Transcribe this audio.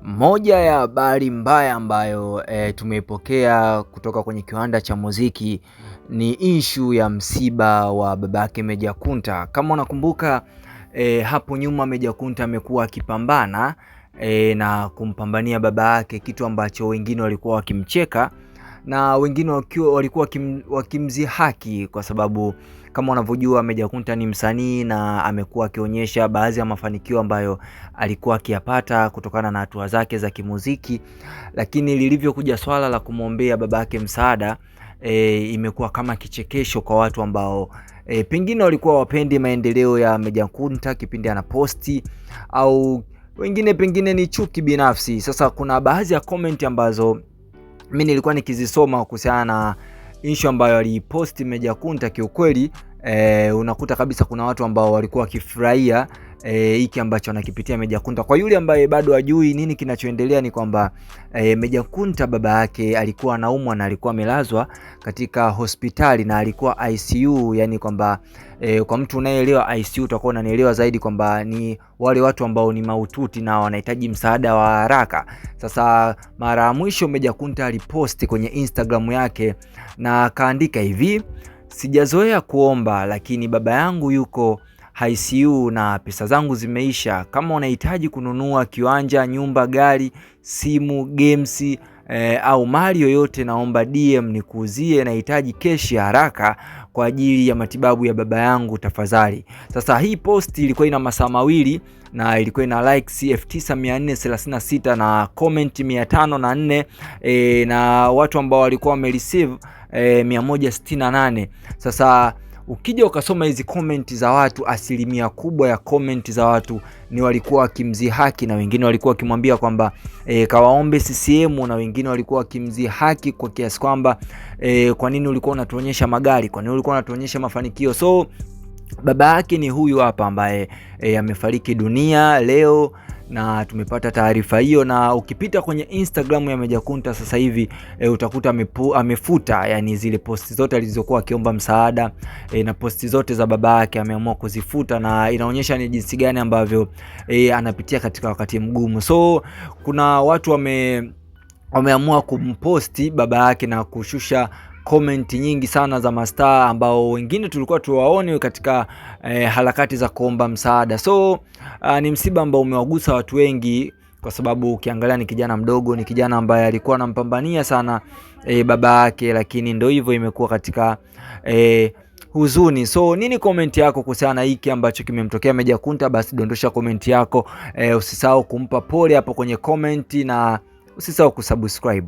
Moja ya habari mbaya ambayo tumeipokea kutoka kwenye kiwanda cha muziki ni issue ya msiba wa babake Meja Kunta. Kama unakumbuka hapo nyuma Meja Kunta amekuwa akipambana na kumpambania baba yake, kitu ambacho wengine walikuwa wakimcheka na wengine walikuwa wakimzihaki kwa sababu kama unavyojua Meja Kunta ni msanii na amekuwa akionyesha baadhi ya mafanikio ambayo alikuwa akiyapata kutokana na hatua zake za kimuziki, lakini lilivyokuja swala la kumwombea babake msaada imekuwa kama kichekesho kwa watu ambao pengine walikuwa wapendi maendeleo ya Meja Kunta kipindi anaposti, au wengine pengine ni chuki binafsi. Sasa kuna baadhi ya comment ambazo mimi nilikuwa nikizisoma kuhusiana na issue ambayo aliposti Meja Kunta. Kiukweli unakuta kabisa kuna watu ambao walikuwa wakifurahia hiki ambacho anakipitia Meja Kunta. Kwa yule ambaye bado hajui nini kinachoendelea, ni kwamba Meja Kunta baba yake alikuwa anaumwa na alikuwa amelazwa katika hospitali na alikuwa ICU, yani kwamba kwa mtu unayeelewa ICU utakuwa unanielewa zaidi kwamba ni wale watu ambao ni mahututi na wanahitaji msaada wa haraka. Sasa mara ya mwisho Meja Kunta aliposti kwenye Instagram yake na kaandika hivi: sijazoea kuomba, lakini baba yangu yuko ICU na pesa zangu zimeisha. Kama unahitaji kununua kiwanja, nyumba, gari, simu, games au mali yoyote, naomba DM nikuuzie. Nahitaji keshi haraka kwa ajili ya matibabu ya baba yangu tafadhali. Sasa hii post ilikuwa ina masaa mawili na ilikuwa ina likes 9436 na comment 504 na watu ambao walikuwa wamereceive 168. Sasa ukija ukasoma hizi comment za watu, asilimia kubwa ya comment za watu ni walikuwa wakimzihaki, na wengine walikuwa wakimwambia kwamba kawaombe CCM, na wengine walikuwa wakimzihaki kwa kiasi kwamba kwa nini ulikuwa unatuonyesha magari, kwa nini ulikuwa unatuonyesha mafanikio. So baba yake ni huyu hapa ambaye amefariki dunia leo na tumepata taarifa hiyo. Na ukipita kwenye Instagram ya Meja Kunta sasa hivi utakuta amefuta yani zile posti zote alizokuwa akiomba msaada na posti zote za baba yake ameamua kuzifuta, na inaonyesha ni jinsi gani ambavyo anapitia katika wakati mgumu. So kuna watu wameamua kumposti baba yake na kushusha comment nyingi sana za mastaa ambao wengine tulikuwa tuwaone katika harakati za kuomba msaada. So ni msiba ambao umewagusa watu wengi, kwa sababu ukiangalia ni kijana mdogo, ni kijana ambaye alikuwa anampambania sana baba yake, lakini ndio hivyo imekuwa katika huzuni. So nini comment yako kuhusiana na hiki ambacho kimemtokea Meja Kunta? Basi dondosha comment yako, usisahau kumpa pole hapo kwenye comment na usisahau kusubscribe.